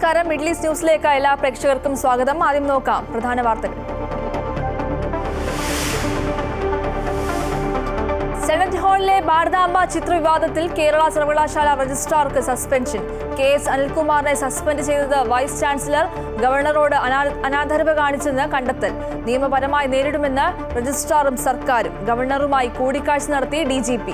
നമസ്കാരം. Middle east ന്യൂസിലേക്ക് എല്ലാ പ്രേക്ഷകർക്കും സ്വാഗതം. ആദ്യം നോക്കാം പ്രധാന വാർത്തകൾ. സെനറ്റ് ഹാളിലെ ഭാരതാംബ ചിത്രവിവാദത്തിൽ കേരള സർവകലാശാല രജിസ്ട്രാർക്ക് സസ്പെൻഷൻ. KS അനിൽകുമാറിനെ സസ്പെൻഡ് ചെയ്തത് വൈസ് ചാൻസലർ ഗവർണറോട് അനാദരവ് കാണിച്ചെന്ന് കണ്ടെത്തൽ. നിയമപരമായി നേരിടുമെന്ന് രജിസ്ട്രാറും സർക്കാരും. ഗവർണറുമായി കൂടിക്കാഴ്ച നടത്തി DGP.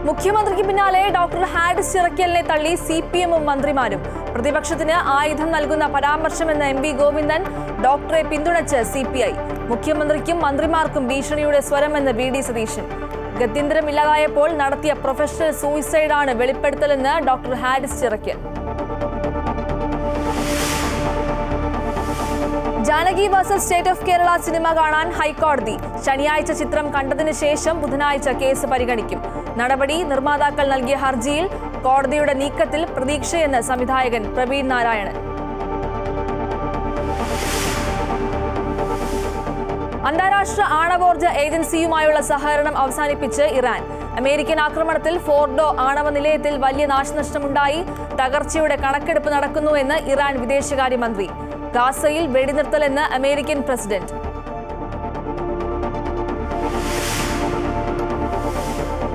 മുഖ്യമന്ത്രിക്ക് പിന്നാലെ ഡോക്ടർ ഹാരിസ് ചിറക്കലിനെ തള്ളി CPM-ഉം മന്ത്രിമാരും. പ്രതിപക്ഷത്തിന് ആയുധം നൽകുന്ന പരാമർശമെന്ന MP ഗോവിന്ദൻ ഡോക്ടറെ പിന്തുണച്ച് CPI. മുഖ്യമന്ത്രിക്കും മന്ത്രിമാർക്കും ഭീഷണിയുടെ സ്വരമെന്ന് VD സതീശൻ. ഗത്യന്തരമില്ലാതായപ്പോൾ നടത്തിയ പ്രൊഫഷണൽ സൂയിസൈഡാണ് വെളിപ്പെടുത്തലെന്ന് doctor Haris Chirakkal. Janaki versus state of Kerala cinema കാണാൻ ഹൈക്കോടതി. ശനിയാഴ്ച ചിത്രം കണ്ടതിന് ശേഷം ബുധനാഴ്ച കേസ് പരിഗണിക്കും. നടപടി നിർമ്മാതാക്കൾ നൽകിയ ഹർജിയിൽ കോടതിയുടെ നീക്കത്തിൽ പ്രതീക്ഷയെന്ന് സംവിധായകൻ പ്രവീൺ നാരായണൻ. അന്താരാഷ്ട്ര ആണവോർജ്ജ ഏജൻസിയുമായുള്ള സഹകരണം അവസാനിപ്പിച്ച് ഇറാൻ. അമേരിക്കൻ ആക്രമണത്തിൽ ഫോർഡോ ആണവ നിലയത്തിൽ വലിയ നാശനഷ്ടമുണ്ടായി. തകർച്ചയുടെ കണക്കെടുപ്പ് നടക്കുന്നുവെന്ന് ഇറാൻ വിദേശകാര്യമന്ത്രി. ഗാസയിൽ വെടിനിർത്തലെന്ന് അമേരിക്കൻ പ്രസിഡന്റ്.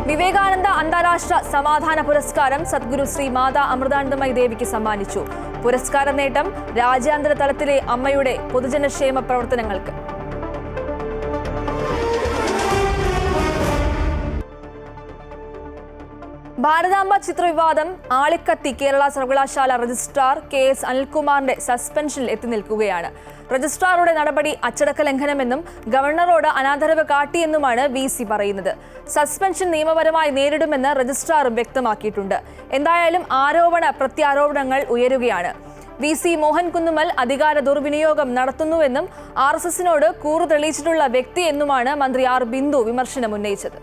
വിവേകാനന്ദ അന്താരാഷ്ട്ര സമാധാന പുരസ്കാരം സദ്ഗുരു ശ്രീ മാതാ അമൃതാനന്ദമയി ദേവിക്ക് സമ്മാനിച്ചു. പുരസ്കാര നേട്ടം രാജ്യാന്തര തലത്തിലെ അമ്മയുടെ പൊതുജനക്ഷേമ പ്രവർത്തനങ്ങൾക്ക്. ഭാരതാംബ ചിത്രവിവാദം ആളിക്കത്തി കേരള സർവകലാശാല രജിസ്ട്രാർ KS അനിൽകുമാറിന്റെ സസ്പെൻഷനിൽ എത്തി നിൽക്കുകയാണ്. രജിസ്ട്രാറുടെ നടപടി അച്ചടക്ക ലംഘനമെന്നും ഗവർണറോട് അനാദരവ് കാട്ടിയെന്നുമാണ് VC പറയുന്നത്. സസ്പെൻഷൻ നിയമപരമായി നേരിടുമെന്ന് രജിസ്ട്രാറും വ്യക്തമാക്കിയിട്ടുണ്ട്. എന്തായാലും ആരോപണ പ്രത്യാരോപണങ്ങൾ ഉയരുകയാണ്. VC മോഹൻ കുന്നുമൽ അധികാര ദുർവിനിയോഗം നടത്തുന്നുവെന്നും RSSനോട് കൂറു തെളിയിച്ചിട്ടുള്ള വ്യക്തി എന്നുമാണ് മന്ത്രി R ബിന്ദു വിമർശനം ഉന്നയിച്ചത്.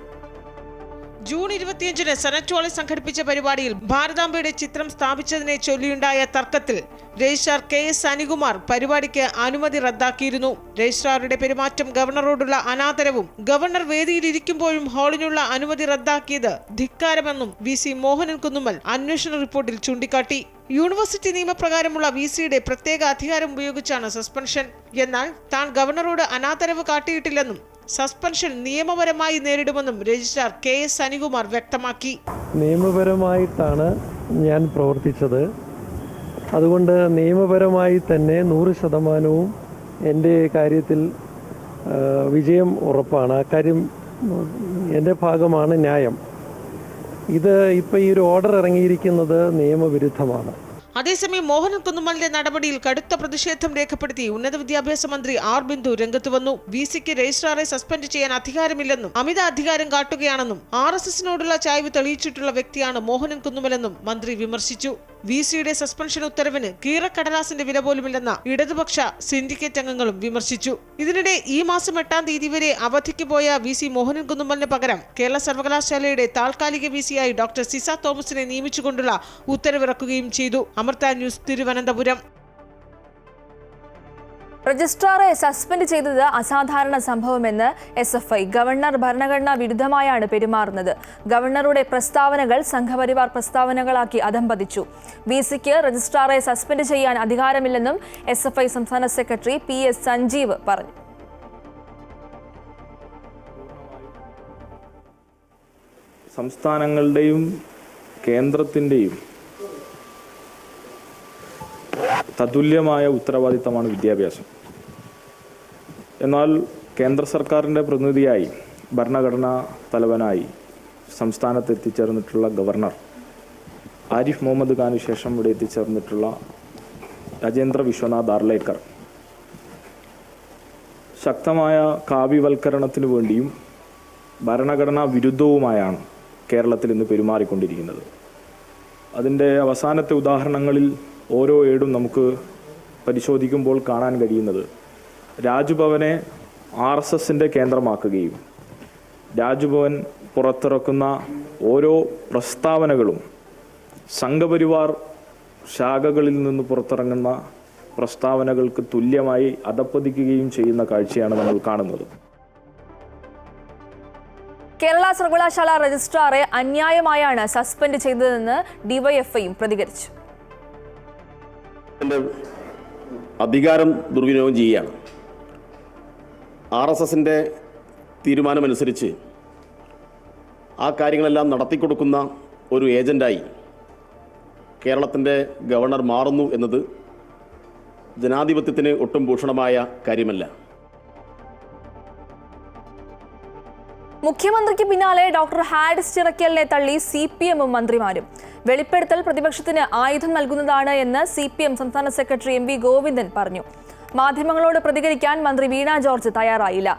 ജൂൺ 25-ന് സെനറ്റ് ഹാളിൽ സംഘടിപ്പിച്ച പരിപാടിയിൽ ഭാരതാംബയുടെ ചിത്രം സ്ഥാപിച്ചതിനെ ചൊല്ലിയുണ്ടായ തർക്കത്തിൽ രജിസ്ട്രാർ KS അനിൽകുമാർ പരിപാടിക്ക് അനുമതി റദ്ദാക്കിയിരുന്നു. രജിസ്ട്രാറുടെ പെരുമാറ്റം ഗവർണറോടുള്ള അനാദരവും ഗവർണർ വേദിയിലിരിക്കുമ്പോഴും ഹാളിനുള്ള അനുമതി റദ്ദാക്കിയത് ധിക്കാരമെന്നും VC മോഹനൻ കുന്നുമൽ അന്വേഷണ റിപ്പോർട്ടിൽ ചൂണ്ടിക്കാട്ടി. യൂണിവേഴ്സിറ്റി നിയമപ്രകാരമുള്ള VCയുടെ പ്രത്യേക അധികാരം ഉപയോഗിച്ചാണ് സസ്പെൻഷൻ. എന്നാൽ താൻ ഗവർണറോട് അനാദരവ് കാട്ടിയിട്ടില്ലെന്നും സസ്പെൻഷൻ നിയമപരമായി നേരിടുമെന്നും രജിസ്ട്രാർ KS അനിൽകുമാർ വ്യക്തമാക്കി. നിയമപരമായിട്ടാണ് ഞാൻ പ്രവർത്തിച്ചത്. അതുകൊണ്ട് നിയമപരമായി തന്നെ 100% എൻ്റെ കാര്യത്തിൽ വിജയം ഉറപ്പാണ്. അക്കാര്യം എൻ്റെ ഭാഗമാണ് ന്യായം. ഇത് ഇപ്പോൾ ഈ ഒരു ഓർഡർ ഇറങ്ങിയിരിക്കുന്നത് നിയമവിരുദ്ധമാണ്. അതേസമയം മോഹനൻ കുന്നുമലിന്റെ നടപടിയിൽ കടുത്ത പ്രതിഷേധം രേഖപ്പെടുത്തി ഉന്നത വിദ്യാഭ്യാസ മന്ത്രി R ബിന്ദു രംഗത്ത് വന്നു. VCക്ക് രജിസ്ട്രാറെ സസ്പെൻഡ് ചെയ്യാൻ അധികാരമില്ലെന്നും അമിത അധികാരം കാട്ടുകയാണെന്നും RSSനോടുള്ള ചായ്വ് തെളിയിച്ചിട്ടുള്ള വ്യക്തിയാണ് മോഹനൻ കുന്നുമലെന്നും മന്ത്രി വിമർശിച്ചു. VCയുടെ സസ്പെൻഷൻ ഉത്തരവിന് കീറക്കടലാസിന്റെ വില പോലുമില്ലെന്ന ഇടതുപക്ഷ സിൻഡിക്കേറ്റ് അംഗങ്ങളും വിമർശിച്ചു. ഇതിനിടെ ഈ മാസം 8-ാം തീയതി വരെ അവധിക്ക് പോയ VC മോഹനൻ കുന്നുമലിന് പകരം കേരള സർവകലാശാലയുടെ താൽക്കാലിക VCയായി ഡോക്ടർ സിസ തോമസിനെ നിയമിച്ചുകൊണ്ടുള്ള ഉത്തരവിറക്കുകയും ചെയ്തു. അമൃത ന്യൂസ്, തിരുവനന്തപുരം. രജിസ്ട്രാറെ സസ്പെൻഡ് ചെയ്തത് അസാധാരണ സംഭവമെന്ന് SFI. ഗവർണർ ഭരണഘടനാ വിരുദ്ധമായാണ് പെരുമാറുന്നത്. ഗവർണറുടെ പ്രസ്താവനകൾ സംഘപരിവാർ പ്രസ്താവനകളാക്കി അധംപതിച്ചു. VCക്ക് രജിസ്ട്രാറെ സസ്പെൻഡ് ചെയ്യാൻ അധികാരമില്ലെന്നും SFI സംസ്ഥാന സെക്രട്ടറി PS സഞ്ജീവ് പറഞ്ഞു. സംസ്ഥാനങ്ങളുടെയും കേന്ദ്രത്തിൻ്റെയും തതുല്യമായ ഉത്തരവാദിത്തമാണ് വിദ്യാഭ്യാസം. എന്നാൽ കേന്ദ്ര സർക്കാരിൻ്റെ പ്രതിനിധിയായി ഭരണഘടനാ തലവനായി സംസ്ഥാനത്ത് എത്തിച്ചേർന്നിട്ടുള്ള ഗവർണർ ആരിഫ് മുഹമ്മദ് ഖാന് ശേഷം ഇവിടെ എത്തിച്ചേർന്നിട്ടുള്ള രാജേന്ദ്ര വിശ്വനാഥ് ആർലേക്കർ ശക്തമായ കാവ്യവൽക്കരണത്തിനു വേണ്ടിയും ഭരണഘടനാ വിരുദ്ധവുമായാണ് കേരളത്തിൽ ഇന്ന് പെരുമാറിക്കൊണ്ടിരിക്കുന്നത്. അതിൻ്റെ അവസാനത്തെ ഉദാഹരണങ്ങളിൽ ഓരോ ഏടും നമുക്ക് പരിശോധിക്കുമ്പോൾ കാണാൻ കഴിയുന്നത് രാജ്ഭവനെ RSSൻ്റെ കേന്ദ്രമാക്കുകയും രാജ്ഭവൻ പുറത്തിറക്കുന്ന ഓരോ പ്രസ്താവനകളും സംഘപരിവാർ ശാഖകളിൽ നിന്ന് പുറത്തിറങ്ങുന്ന പ്രസ്താവനകൾക്ക് തുല്യമായി അധപ്പതിക്കുകയും ചെയ്യുന്ന കാഴ്ചയാണ് നമ്മൾ കാണുന്നത്. കേരള സർവകലാശാല രജിസ്ട്രാറെ അന്യായമായാണ് സസ്പെൻഡ് ചെയ്തതെന്ന് ഡിവൈഎഫ്ഐയും പ്രതികരിച്ചു. അധികാരം ദുർവിനിയോഗം ചെയ്യുകയാണ്. RSSന്റെ തീരുമാനമനുസരിച്ച് ആ കാര്യങ്ങളെല്ലാം നടത്തിക്കൊടുക്കുന്ന ഒരു ഏജൻ്റായി കേരളത്തിൻ്റെ ഗവർണർ മാറുന്നു എന്നത് ജനാധിപത്യത്തിന് ഒട്ടും ഭൂഷണമായ കാര്യമല്ല. മുഖ്യമന്ത്രിക്ക് പിന്നാലെ ഡോക്ടർ ഹാരിസ് ചിറക്കലിനെ തള്ളി CPM മന്ത്രിമാരും. വെളിപ്പെടുത്തൽ പ്രതിപക്ഷത്തിന് ആയുധം നൽകുന്നതാണ് എന്ന് CPM സംസ്ഥാന സെക്രട്ടറി MV ഗോവിന്ദൻ പറഞ്ഞു. മാധ്യമങ്ങളോട് പ്രതികരിക്കാൻ മന്ത്രി വീണ ജോർജ് തയ്യാറായില്ല.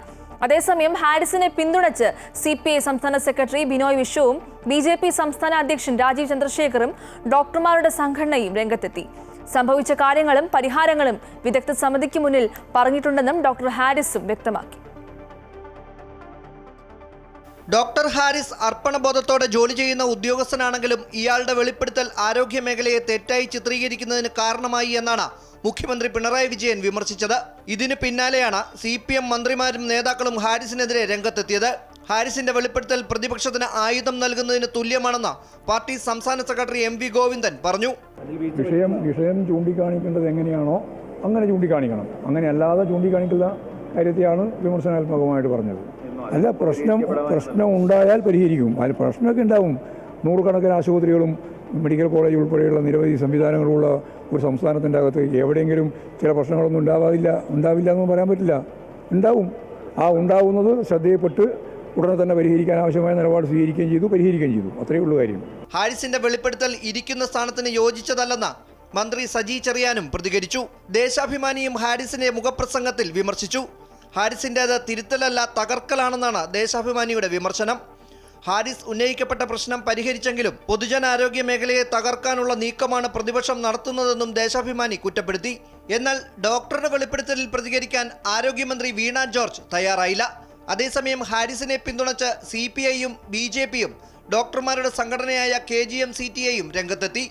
അതേസമയം ഹാരിസിനെ പിന്തുണച്ച് CPI സംസ്ഥാന സെക്രട്ടറി ബിനോയ് വിശ്വവും BJP സംസ്ഥാന അധ്യക്ഷൻ രാജീവ് ചന്ദ്രശേഖറും ഡോക്ടർമാരുടെ സംഘടനയും രംഗത്തെത്തി. സംഭവിച്ച കാര്യങ്ങളും പരിഹാരങ്ങളും വിദഗ്ധ സമിതിക്ക് മുന്നിൽ പറഞ്ഞിട്ടുണ്ടെന്നും ഡോക്ടർ ഹാരിസും വ്യക്തമാക്കി. ഡോക്ടർ ഹാരിസ് അർപ്പണബോധത്തോടെ ജോലി ചെയ്യുന്ന ഉദ്യോഗസ്ഥനാണെങ്കിലും ഇയാളുടെ വെളിപ്പെടുത്തൽ ആരോഗ്യ മേഖലയെ തെറ്റായി ചിത്രീകരിക്കുന്നതിന് കാരണമായി എന്നാണ് മുഖ്യമന്ത്രി പിണറായി വിജയൻ വിമർശിച്ചത്. ഇതിന് പിന്നാലെയാണ് CPM മന്ത്രിമാരും നേതാക്കളും ഹാരിസിനെതിരെ രംഗത്തെത്തിയത്. ഹാരിസിന്റെ വെളിപ്പെടുത്തൽ പ്രതിപക്ഷത്തിന് ആയുധം നൽകുന്നതിന് തുല്യമാണെന്ന് പാർട്ടി സംസ്ഥാന സെക്രട്ടറി MV ഗോവിന്ദൻ പറഞ്ഞു. വിഷയം ചൂണ്ടിക്കാണിക്കേണ്ടത് എങ്ങനെയാണോ അങ്ങനെ ചൂണ്ടിക്കാണിക്കണം. അങ്ങനെ അല്ലാതെ ചൂണ്ടിക്കാണിക്കുന്ന കാര്യത്തെയാണ് വിമർശനാത്മകമായിട്ട് പറഞ്ഞത്. അല്ല, പ്രശ്നം ഉണ്ടായാൽ പരിഹരിക്കും. അതിൽ പ്രശ്നമൊക്കെ ഉണ്ടാവും. നൂറുകണക്കിന് ആശുപത്രികളും മെഡിക്കൽ കോളേജ് ഉൾപ്പെടെയുള്ള നിരവധി സംവിധാനങ്ങളുള്ള ഒരു സംസ്ഥാനത്തിൻ്റെ അകത്ത് എവിടെയെങ്കിലും ചില പ്രശ്നങ്ങളൊന്നും ഉണ്ടാവില്ല എന്ന് പറയാൻ പറ്റില്ല. ഉണ്ടാവും. ആ ഉണ്ടാവുന്നത് ശ്രദ്ധയിൽപ്പെട്ട് ഉടനെ തന്നെ പരിഹരിക്കാൻ ആവശ്യമായ നിലപാട് സ്വീകരിക്കുകയും ചെയ്തു, പരിഹരിക്കുകയും ചെയ്തു. അത്രയേ ഉള്ളൂ കാര്യം. ഹാരിസിന്റെ വെളിപ്പെടുത്തൽ ഇരിക്കുന്ന സ്ഥാനത്തിന് യോജിച്ചതല്ലെന്ന് മന്ത്രി സജി ചെറിയാനും പ്രതികരിച്ചു. ദേശാഭിമാനിയും ഹാരിസിന്റെ മുഖപ്രസംഗത്തിൽ വിമർശിച്ചു. ഹാരിസിൻ്റേത് തിരുത്തലല്ല തകർക്കലാണെന്നാണ് ദേശാഭിമാനിയുടെ വിമർശനം. ഹാരിസ് ഉന്നയിക്കപ്പെട്ട പ്രശ്നം പരിഹരിച്ചെങ്കിലും പൊതുജനാരോഗ്യ മേഖലയെ തകർക്കാനുള്ള നീക്കമാണ് പ്രതിപക്ഷം നടത്തുന്നതെന്നും ദേശാഭിമാനി കുറ്റപ്പെടുത്തി. എന്നാൽ ഡോക്ടറുടെ വെളിപ്പെടുത്തലിൽ പ്രതികരിക്കാൻ ആരോഗ്യമന്ത്രി വീണ ജോർജ് തയ്യാറായില്ല. അതേസമയം ഹാരിസിനെ പിന്തുണച്ച് CPIയും BJPയും ഡോക്ടർമാരുടെ സംഘടനയായ KGM-CTA-യും രംഗത്തെത്തി.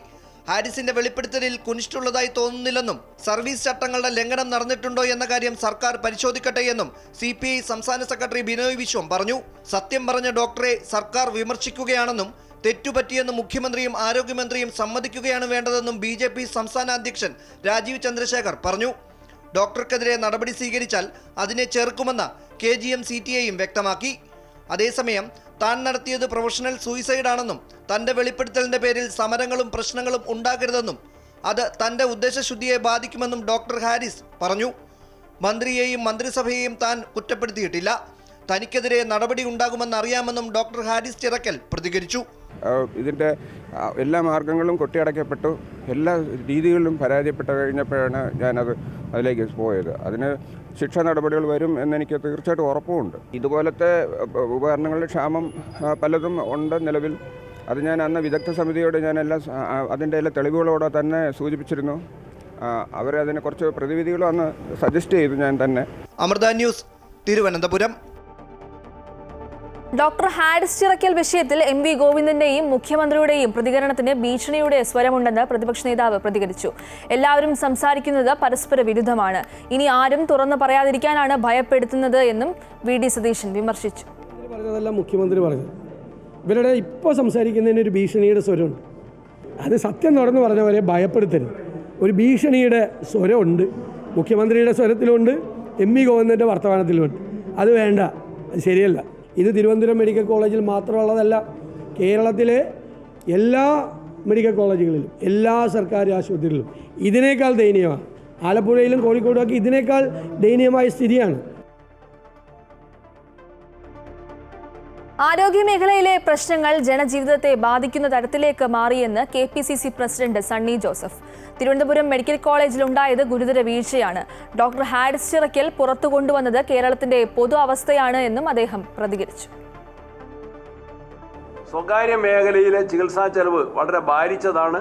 ഹാരിസിന്റെ വെളിപ്പെടുത്തലിൽ കുനിഷ്ടുള്ളതായി തോന്നുന്നില്ലെന്നും സർവീസ് ചട്ടങ്ങളുടെ ലംഘനം നടന്നിട്ടുണ്ടോ എന്ന കാര്യം സർക്കാർ പരിശോധിക്കട്ടെ എന്നും CPI സംസ്ഥാന സെക്രട്ടറി ബിനോയ് വിശ്വം പറഞ്ഞു. സത്യം പറഞ്ഞ ഡോക്ടറെ സർക്കാർ വിമർശിക്കുകയാണെന്നും തെറ്റുപറ്റിയെന്ന് മുഖ്യമന്ത്രിയും ആരോഗ്യമന്ത്രിയും സമ്മതിക്കുകയാണ് വേണ്ടതെന്നും BJP സംസ്ഥാന അധ്യക്ഷൻ രാജീവ് ചന്ദ്രശേഖർ പറഞ്ഞു. ഡോക്ടർക്കെതിരെ നടപടി സ്വീകരിച്ചാൽ അതിനെ ചെറുക്കുമെന്ന് KGM-CTA-യും വ്യക്തമാക്കി. അതേസമയം താൻ നടത്തിയത് പ്രൊഫഷണൽ സൂയിസൈഡാണെന്നും തൻ്റെ വെളിപ്പെടുത്തലിൻ്റെ പേരിൽ സമരങ്ങളും പ്രശ്നങ്ങളും ഉണ്ടാകരുതെന്നും അത് തൻ്റെ ഉദ്ദേശശുദ്ധിയെ ബാധിക്കുമെന്നും ഡോക്ടർ ഹാരിസ് പറഞ്ഞു. മന്ത്രിയെയും മന്ത്രിസഭയെയും താൻ കുറ്റപ്പെടുത്തിയിട്ടില്ല. തനിക്കെതിരെ നടപടി ഉണ്ടാകുമെന്നറിയാമെന്നും ഡോക്ടർ ഹാരിസ് ചിറക്കൽ പ്രതികരിച്ചു. ഇതിൻ്റെ എല്ലാ മാർഗങ്ങളും കൊട്ടിയടക്കപ്പെട്ടു, എല്ലാ രീതികളിലും പരാജയപ്പെട്ട് കഴിഞ്ഞപ്പോഴാണ് അതിലേക്ക് പോയത്. അതിന് ശിക്ഷാ നടപടികൾ വരും എന്നെനിക്ക് തീർച്ചയായിട്ടും ഉറപ്പുമുണ്ട്. ഇതുപോലത്തെ ഉപകരണങ്ങളുടെ ക്ഷാമം പലതും ഉണ്ട് നിലവിൽ. അത് ഞാൻ അന്ന് വിദഗ്ധ സമിതിയോട് അതിൻ്റെ എല്ലാ തെളിവുകളോടെ തന്നെ സൂചിപ്പിച്ചിരുന്നു. അവരതിനെ കുറച്ച് പ്രതിവിധികളും അന്ന് സജസ്റ്റ് ചെയ്തു ഞാൻ തന്നെ. അമൃത ന്യൂസ്, തിരുവനന്തപുരം. ഡോക്ടർ ഹാരിസ് ചിറക്കൽ വിഷയത്തിൽ MV ഗോവിന്ദന്റെയും മുഖ്യമന്ത്രിയുടെയും പ്രതികരണത്തിന് ഭീഷണിയുടെ സ്വരമുണ്ടെന്ന് പ്രതിപക്ഷ നേതാവ് പ്രതികരിച്ചു. എല്ലാവരും സംസാരിക്കുന്നത് പരസ്പര വിരുദ്ധമാണ്. ഇനി ആരും തുറന്നു പറയാതിരിക്കാനാണ് ഭയപ്പെടുത്തുന്നത് എന്നും VD സതീശൻ വിമർശിച്ചു. പറഞ്ഞതല്ല മുഖ്യമന്ത്രി പറഞ്ഞത്. ഇവരുടെ ഇപ്പോൾ സംസാരിക്കുന്നതിന് ഒരു ഭീഷണിയുടെ സ്വരമുണ്ട്. അത് സത്യം നടന്നു പറഞ്ഞ പോലെ ഭയപ്പെടുത്തരുത്. ഒരു ഭീഷണിയുടെ സ്വരമുണ്ട്. മുഖ്യമന്ത്രിയുടെ സ്വരത്തിലുണ്ട്, MV ഗോവിന്ദൻ്റെ വർത്തമാനത്തിലുണ്ട്. അത് വേണ്ട, അത് ശരിയല്ല. ഇത് തിരുവനന്തപുരം മെഡിക്കൽ കോളേജിൽ മാത്രമുള്ളതല്ല. കേരളത്തിലെ എല്ലാ മെഡിക്കൽ കോളേജുകളിലും എല്ലാ സർക്കാർ ആശുപത്രികളിലും ഇതിനേക്കാൾ ദയനീയമാണ്. ആലപ്പുഴയിലും കോഴിക്കോടുമൊക്കെ ഇതിനേക്കാൾ ദയനീയമായ സ്ഥിതിയാണ്. ആരോഗ്യമേഖലയിലെ പ്രശ്നങ്ങൾ ജനജീവിതത്തെ ബാധിക്കുന്ന തരത്തിലേക്ക് മാറിയെന്ന് KPCC president Sunny Joseph. Thiruvananthapuram medical കോളേജിൽ ഉണ്ടായത് ഗുരുതര വീഴ്ചയാണ്. ഡോക്ടർ ഹാരിസ് ചിറക്കൽ പുറത്തു കൊണ്ടുവന്നത് കേരളത്തിന്റെ പൊതു അവസ്ഥയാണ് എന്നും അദ്ദേഹം പ്രതികരിച്ചു. സ്വകാര്യ മേഖലയിലെ ചികിത്സാ ചെലവ് വളരെ ഭാരിച്ചതാണ്.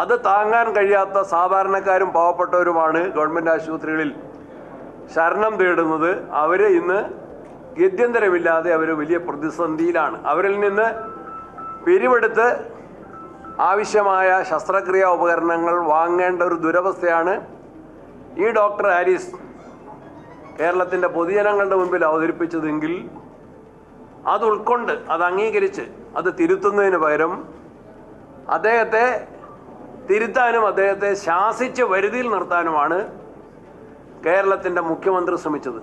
അത് താങ്ങാൻ കഴിയാത്ത സാധാരണക്കാരും പാവപ്പെട്ടവരുമാണ് ഗവൺമെൻറ് ആശുപത്രികളിൽ ശരണം തേടുന്നത്. അവർ ഇന്ന് ഗത്യന്തരമില്ലാതെ അവർ വലിയ പ്രതിസന്ധിയിലാണ്. അവരിൽ നിന്ന് പിരിവെടുത്ത് ആവശ്യമായ ശസ്ത്രക്രിയാ ഉപകരണങ്ങൾ വാങ്ങേണ്ട ഒരു ദുരവസ്ഥയാണ് ഈ ഡോക്ടർ ഹാരിസ് കേരളത്തിൻ്റെ പൊതുജനങ്ങളുടെ മുമ്പിൽ അവതരിപ്പിച്ചതെങ്കിൽ അത് ഉൾക്കൊണ്ട് അത് അംഗീകരിച്ച് അത് തിരുത്തുന്നതിന് പകരം അദ്ദേഹത്തെ തിരുത്താനും അദ്ദേഹത്തെ ശാസിച്ച് വരുതിയിൽ നിർത്താനുമാണ് കേരളത്തിൻ്റെ മുഖ്യമന്ത്രി ശ്രമിച്ചത്.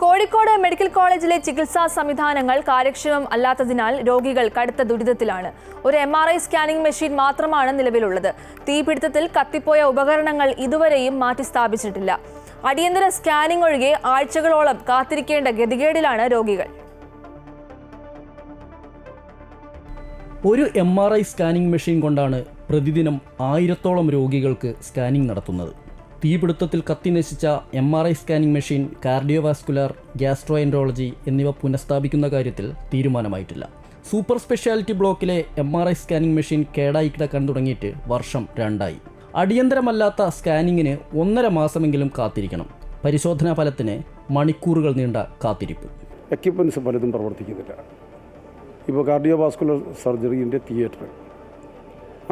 കോഴിക്കോട് മെഡിക്കൽ കോളേജിലെ ചികിത്സാ സംവിധാനങ്ങൾ കാര്യക്ഷമം അല്ലാത്തതിനാൽ രോഗികൾ കടുത്ത ദുരിതത്തിലാണ്. ഒരു MRI സ്കാനിംഗ് മെഷീൻ മാത്രമാണ് നിലവിലുള്ളത്. തീപിടുത്തത്തിൽ കത്തിപ്പോയ ഉപകരണങ്ങൾ ഇതുവരെയും മാറ്റി സ്ഥാപിച്ചിട്ടില്ല. അടിയന്തര സ്കാനിംഗ് ഒഴികെ ആഴ്ചകളോളം കാത്തിരിക്കേണ്ട ഗതികേടിലാണ് രോഗികൾ. ഒരു MRI സ്കാനിംഗ് മെഷീൻ കൊണ്ടാണ് പ്രതിദിനം 1000-ഓളം രോഗികൾക്ക് സ്കാനിംഗ് നടത്തുന്നത്. തീപിടുത്തത്തിൽ കത്തിനശിച്ച MRI scanning machine, cardiovascular, gastroenterology എന്നിവ പുനഃസ്ഥാപിക്കുന്ന കാര്യത്തിൽ തീരുമാനമായിട്ടില്ല. സൂപ്പർ സ്പെഷ്യാലിറ്റി ബ്ലോക്കിലെ MRI സ്കാനിംഗ് മെഷീൻ കേടായി കിടക്കാൻ തുടങ്ങിയിട്ട് വർഷം 2ആയി. അടിയന്തരമല്ലാത്ത സ്കാനിങ്ങിന് 1.5 മാസമെങ്കിലും കാത്തിരിക്കണം. പരിശോധനാ ഫലത്തിന് മണിക്കൂറുകൾ നീണ്ട കാത്തിരിപ്പ്. എക്യുപ്മെൻറ്റ്സ് പലതും പ്രവർത്തിക്കുന്നില്ല. ഇപ്പോൾ കാർഡിയോവാസ്കുലർ സർജറീൻ്റെ തിയേറ്റർ,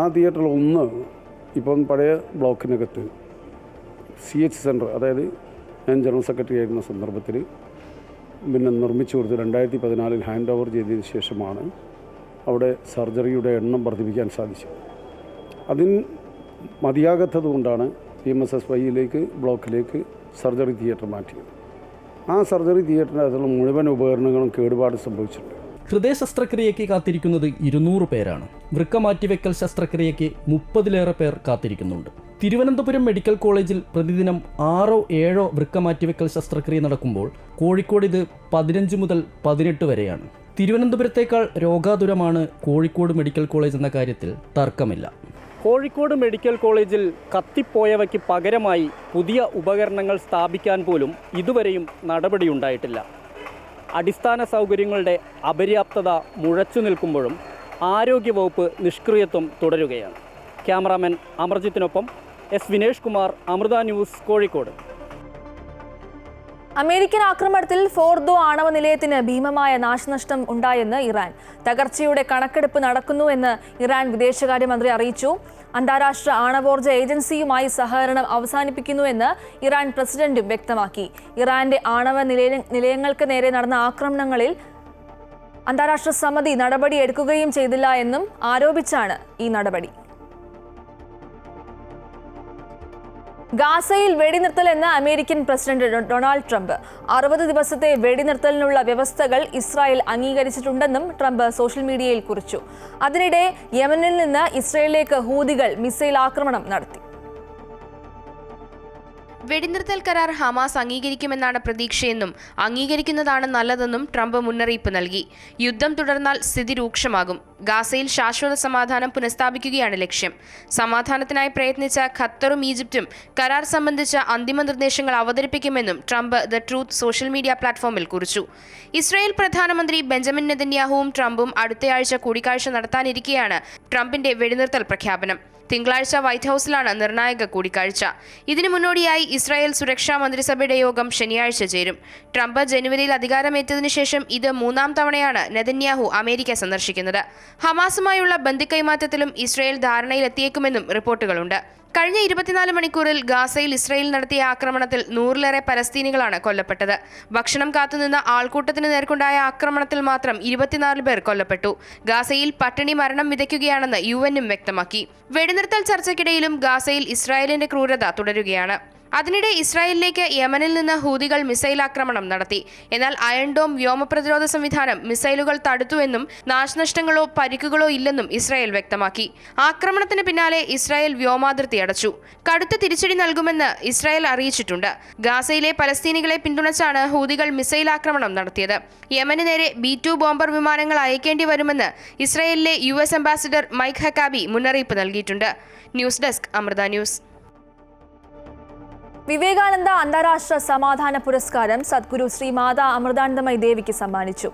ആ തിയേറ്ററിൽ ഒന്ന് ഇപ്പം പഴയ ബ്ലോക്കിനകത്ത് CH സെൻറ്റർ, അതായത് ഞാൻ ജനറൽ സെക്രട്ടറി ആയിരുന്ന സന്ദർഭത്തിൽ നിർമ്മിച്ചു കൊടുത്ത് 2014 ഹാൻഡ് ഓവർ ചെയ്തതിന് ശേഷമാണ് അവിടെ സർജറിയുടെ എണ്ണം വർദ്ധിപ്പിക്കാൻ സാധിച്ചത്. അതിന് മതിയാകാത്തത് കൊണ്ടാണ് PMSSYയിലേക്ക് ബ്ലോക്കിലേക്ക് സർജറി തിയേറ്റർ മാറ്റിയത്. ആ സർജറി തിയേറ്ററിൻ്റെ അതിലുള്ള മുഴുവൻ ഉപകരണങ്ങളും കേടുപാട് സംഭവിച്ചിട്ടുണ്ട്. ഹൃദയ ശസ്ത്രക്രിയയ്ക്ക് കാത്തിരിക്കുന്നത് 200 പേരാണ്. വൃക്ക മാറ്റിവെക്കൽ ശസ്ത്രക്രിയയ്ക്ക് 30-ലേറെ പേർ കാത്തിരിക്കുന്നുണ്ട്. തിരുവനന്തപുരം മെഡിക്കൽ കോളേജിൽ പ്രതിദിനം 6-7 വൃക്ക മാറ്റിവെക്കൽ ശസ്ത്രക്രിയ നടക്കുമ്പോൾ കോഴിക്കോട് ഇത് 15 മുതൽ 18 വരെയാണ്. തിരുവനന്തപുരത്തേക്കാൾ രോഗാതുരമാണ് കോഴിക്കോട് മെഡിക്കൽ കോളേജ് എന്ന കാര്യത്തിൽ തർക്കമില്ല. കോഴിക്കോട് മെഡിക്കൽ കോളേജിൽ കത്തിപ്പോയവയ്ക്ക് പകരമായി പുതിയ ഉപകരണങ്ങൾ സ്ഥാപിക്കാൻ പോലും ഇതുവരെയും നടപടിയുണ്ടായിട്ടില്ല. അടിസ്ഥാന സൗകര്യങ്ങളുടെ അപര്യാപ്തത മുഴച്ചു നിൽക്കുമ്പോഴും ആരോഗ്യവകുപ്പ് നിഷ്ക്രിയത്വം തുടരുകയാണ്. ക്യാമറാമാൻ അമർജിത്തിനൊപ്പം S. Vinesh Kumar, Amrita news, Kozhikode. American ആക്രമണത്തിൽ ഫോർദോ ആണവ നിലയത്തിന് ഭീമമായ നാശനഷ്ടം ഉണ്ടായെന്ന് ഇറാൻ. തകർച്ചയുടെ കണക്കെടുപ്പ് നടക്കുന്നുവെന്ന് ഇറാൻ വിദേശകാര്യമന്ത്രി അറിയിച്ചു. അന്താരാഷ്ട്ര ആണവോർജ്ജ ഏജൻസിയുമായി സഹകരണം അവസാനിപ്പിക്കുന്നുവെന്ന് ഇറാൻ പ്രസിഡന്റും വ്യക്തമാക്കി. ഇറാന്റെ ആണവ നിലയങ്ങൾക്ക് നേരെ നടന്ന ആക്രമണങ്ങളിൽ അന്താരാഷ്ട്ര സമിതി നടപടിയെടുക്കുകയും ചെയ്തില്ല എന്നും ആരോപിച്ചാണ് ഈ നടപടി. ഗാസയിൽ വെടിനിർത്തൽ എന്ന അമേരിക്കൻ പ്രസിഡന്റ് ഡൊണാൾഡ് ട്രംപ്. 60 ദിവസത്തെ വെടിനിർത്തലിനുള്ള വ്യവസ്ഥകൾ ഇസ്രായേൽ അംഗീകരിച്ചിട്ടുണ്ടെന്നും ട്രംപ് സോഷ്യൽ മീഡിയയിൽ കുറിച്ചു. അതിനിടെ യമനിൽ നിന്ന് ഇസ്രായേലിലേക്ക് ഹൂതികൾ മിസൈൽ ആക്രമണം നടത്തി. വെടിനിർത്തൽ കരാർ ഹമാസ് അംഗീകരിക്കുമെന്നാണ് പ്രതീക്ഷയെന്നും അംഗീകരിക്കുന്നതാണ് നല്ലതെന്നും ട്രംപ് മുന്നറിയിപ്പ് നൽകി. യുദ്ധം തുടർന്നാൽ സ്ഥിതി രൂക്ഷമാകും. ഗാസയിൽ ശാശ്വത സമാധാനം പുനഃസ്ഥാപിക്കുകയാണ് ലക്ഷ്യം. സമാധാനത്തിനായി പ്രയത്നിച്ച ഖത്തറും ഈജിപ്തും കരാർ സംബന്ധിച്ച അന്തിമ നിർദ്ദേശങ്ങൾ അവതരിപ്പിക്കുമെന്നും Trump the Truth social media പ്ലാറ്റ്ഫോമിൽ കുറിച്ചു. ഇസ്രായേൽ പ്രധാനമന്ത്രി ബെഞ്ചമിൻ നെതന്യാഹുവും ട്രംപും അടുത്തയാഴ്ച കൂടിക്കാഴ്ച നടത്താനിരിക്കെയാണ് ട്രംപിന്റെ വെടിനിർത്തൽ പ്രഖ്യാപനം. തിങ്കളാഴ്ച വൈറ്റ് ഹൌസിലാണ് നിർണായക കൂടിക്കാഴ്ച. ഇതിനു മുന്നോടിയായി ഇസ്രായേൽ സുരക്ഷാ മന്ത്രിസഭയുടെ യോഗം ശനിയാഴ്ച ചേരും. ട്രംപ് ജനുവരിയിൽ അധികാരമേറ്റതിനു ശേഷം ഇത് 3ാം തവണയാണ് നെതന്യാഹു അമേരിക്ക സന്ദർശിക്കുന്നത്. ഹമാസുമായുള്ള ബന്ദിക്കൈമാറ്റത്തിലും ഇസ്രായേൽ ധാരണയിലെത്തിയേക്കുമെന്നും റിപ്പോർട്ടുകളുണ്ട്. കഴിഞ്ഞ 24 മണിക്കൂറിൽ ഗാസയിൽ ഇസ്രായേൽ നടത്തിയ ആക്രമണത്തിൽ 100-ലേറെ പലസ്തീനികളാണ് കൊല്ലപ്പെട്ടത്. ഭക്ഷണം കാത്തുനിന്ന ആൾക്കൂട്ടത്തിന് നേർക്കുണ്ടായ ആക്രമണത്തിൽ മാത്രം 24 പേർ കൊല്ലപ്പെട്ടു. ഗാസയിൽ പട്ടിണി മരണം വിതയ്ക്കുകയാണെന്ന് UN വ്യക്തമാക്കി. വെടിനിർത്തൽ ചർച്ചയ്ക്കിടയിലും ഗാസയിൽ ഇസ്രായേലിന്റെ ക്രൂരത തുടരുകയാണ്. അതിനിടെ ഇസ്രായേലിലേക്ക് യമനിൽ നിന്ന് ഹൂതികൾ മിസൈൽ ആക്രമണം നടത്തി. എന്നാൽ അയൺ ഡോം വ്യോമപ്രതിരോധ സംവിധാനം മിസൈലുകൾ തടുത്തുവെന്നും നാശനഷ്ടങ്ങളോ പരിക്കുകളോ ഇല്ലെന്നും ഇസ്രായേൽ വ്യക്തമാക്കി. ആക്രമണത്തിന് പിന്നാലെ ഇസ്രായേൽ വ്യോമാതിർത്തി അടച്ചു. കടുത്ത തിരിച്ചടി നൽകുമെന്ന് ഇസ്രായേൽ അറിയിച്ചിട്ടുണ്ട്. ഗാസയിലെ പലസ്തീനികളെ പിന്തുണച്ചാണ് ഹൂതികൾ മിസൈൽ ആക്രമണം നടത്തിയത്. യമന് നേരെ B-2 ബോംബർ വിമാനങ്ങൾ അയക്കേണ്ടി വരുമെന്ന് ഇസ്രായേലിലെ US അംബാസിഡർ മൈക്ക് ഹക്കാബി മുന്നറിയിപ്പ് നൽകിയിട്ടുണ്ട്. News desk, Amrita news. Vivekananda അന്താരാഷ്ട്ര സമാധാന പുരസ്കാരം സദ്ഗുരു ശ്രീ മാതാ അമൃതാനന്ദമയി ദേവിക്ക് സമ്മാനിച്ചു.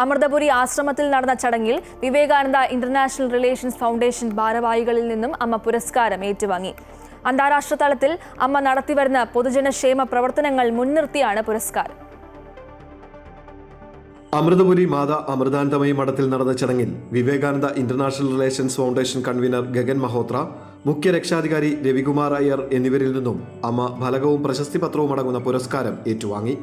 അമൃതപുരി ആശ്രമത്തിൽ നടന്ന ചടങ്ങിൽ വിവേകാനന്ദ ഇന്റർനാഷണൽ റിലേഷൻസ് ഫൗണ്ടേഷൻ ഭാരവാഹികളിൽ നിന്നും അമ്മ പുരസ്കാരം ഏറ്റുവാങ്ങി. അന്താരാഷ്ട്ര തലത്തിൽ അമ്മ നടത്തിവരുന്ന പൊതുജനക്ഷേമ പ്രവർത്തനങ്ങൾ മുൻനിർത്തിയാണ് പുരസ്കാരം. അമൃതപുരി മാതാ അമൃതാനന്ദമയി മഠത്തിൽ നടന്ന ചടങ്ങിൽ Vivekananda international relations foundation convener Gagan Mahotra, മുഖ്യ രക്ഷാധികാരി രവികുമാർ അയ്യർ എന്നിവരിൽ നിന്നും അമ്മ ഫലകവും പ്രശസ്തി പത്രവും അടങ്ങുന്ന പുരസ്കാരം ഏറ്റുവാങ്ങി.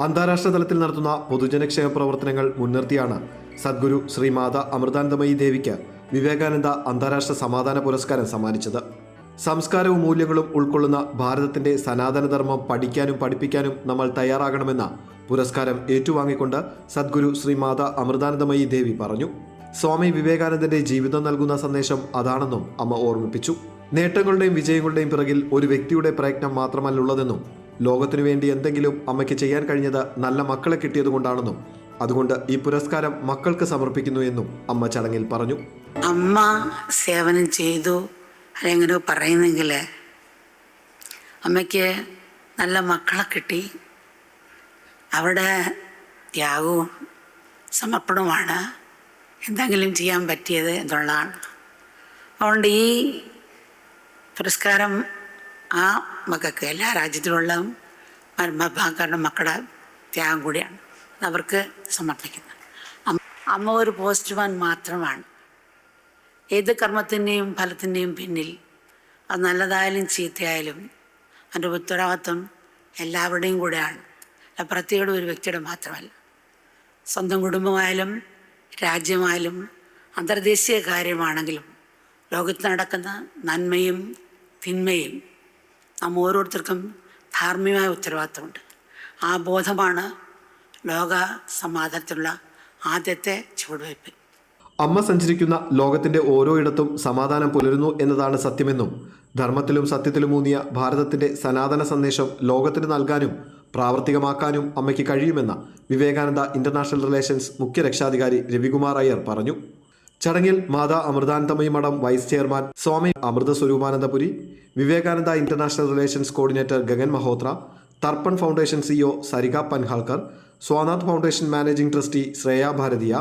അന്താരാഷ്ട്ര തലത്തിൽ നടത്തുന്ന പൊതുജനക്ഷേമ പ്രവർത്തനങ്ങൾ മുൻനിർത്തിയാണ് സദ്ഗുരു ശ്രീമാത അമൃതാനന്ദമയി ദേവിക്ക് വിവേകാനന്ദ അന്താരാഷ്ട്ര സമാധാന പുരസ്കാരം സമ്മാനിച്ചത്. സംസ്കാരവും മൂല്യങ്ങളും ഉൾക്കൊള്ളുന്ന ഭാരതത്തിന്റെ സനാതനധർമ്മം പഠിക്കാനും പഠിപ്പിക്കാനും നമ്മൾ തയ്യാറാകണമെന്ന പുരസ്കാരം ഏറ്റുവാങ്ങിക്കൊണ്ട് സദ്ഗുരു ശ്രീമാത അമൃതാനന്ദമയി ദേവി പറഞ്ഞു. സ്വാമി വിവേകാനന്ദന്റെ ജീവിതം നൽകുന്ന സന്ദേശം അതാണെന്നും അമ്മ ഓർമ്മിപ്പിച്ചു. നേട്ടങ്ങളുടെയും വിജയങ്ങളുടെയും പിറകിൽ ഒരു വ്യക്തിയുടെ പ്രയത്നം മാത്രമല്ലുള്ളതെന്നും ലോകത്തിനു വേണ്ടി എന്തെങ്കിലും അമ്മയ്ക്ക് ചെയ്യാൻ കഴിഞ്ഞത് നല്ല മക്കളെ കിട്ടിയതുകൊണ്ടാണെന്നും അതുകൊണ്ട് ഈ പുരസ്കാരം മക്കൾക്ക് സമർപ്പിക്കുന്നു എന്നും അമ്മ ചടങ്ങിൽ പറഞ്ഞു. അമ്മ സേവനം ചെയ്തു അല്ലെങ്കിൽ പറയുന്നെങ്കിൽ അമ്മയ്ക്ക് നല്ല മക്കളെ കിട്ടി. അവിടെ ത്യാഗവും സമർപ്പണവുമാണ് എന്തെങ്കിലും ചെയ്യാൻ പറ്റിയത് എന്നുള്ളതാണ്. അതുകൊണ്ട് ഈ പുരസ്കാരം ആ മക്കൾക്ക് എല്ലാ രാജ്യത്തിലുള്ള മരുമക്കളുടെ മക്കളുടെ ത്യാഗം കൂടിയാണ് അവർക്ക് സമർപ്പിക്കുന്നത്. അമ്മ ഒരു പോസ്റ്റ്മാൻ മാത്രമാണ്. ഏത് കർമ്മത്തിൻ്റെയും ഫലത്തിൻ്റെയും പിന്നിൽ അത് നല്ലതായാലും ചീത്തയായാലും അതിൻ്റെ ഉത്തരവാദിത്വം എല്ലാവരുടെയും കൂടെയാണ്. പ്രത്യേക ഒരു വ്യക്തിയുടെ മാത്രമല്ല. സ്വന്തം കുടുംബമായാലും രാജ്യമായാലും അന്തർദേശീയ കാര്യമാണെങ്കിലും ലോകത്ത് നടക്കുന്ന നന്മയും തിന്മയും നാം ഓരോരുത്തർക്കും ധാർമ്മികമായ ഉത്തരവാദിത്വമുണ്ട്. ആ ബോധമാണ് ലോക സമാധാനത്തിലുള്ള ആദ്യത്തെ ചുവടുവയ്പ്. അമ്മ സഞ്ചരിക്കുന്ന ലോകത്തിന്റെ ഓരോ ഇടത്തും സമാധാനം പുലരുന്നു എന്നതാണ് സത്യമെന്നും ധർമ്മത്തിലും സത്യത്തിലും ഊന്നിയ ഭാരതത്തിന്റെ സനാതന സന്ദേശം ലോകത്തിന് നൽകാനും പ്രാവർത്തികമാക്കാനും അമ്മയ്ക്ക് കഴിയുമെന്ന് വിവേകാനന്ദ ഇന്റർനാഷണൽ റിലേഷൻസ് മുഖ്യ രക്ഷാധികാരി രവികുമാർ അയ്യർ പറഞ്ഞു. ചടങ്ങിൽ Mata Amritanandamayi Math vice chairman Swami Amrita Swarupanandapuri, Vivekananda international relations coordinator Gagan Mahotra, Tarpan foundation CEO Sarika Panhalkar, Swanath foundation managing trustee Shreya Bharatiya,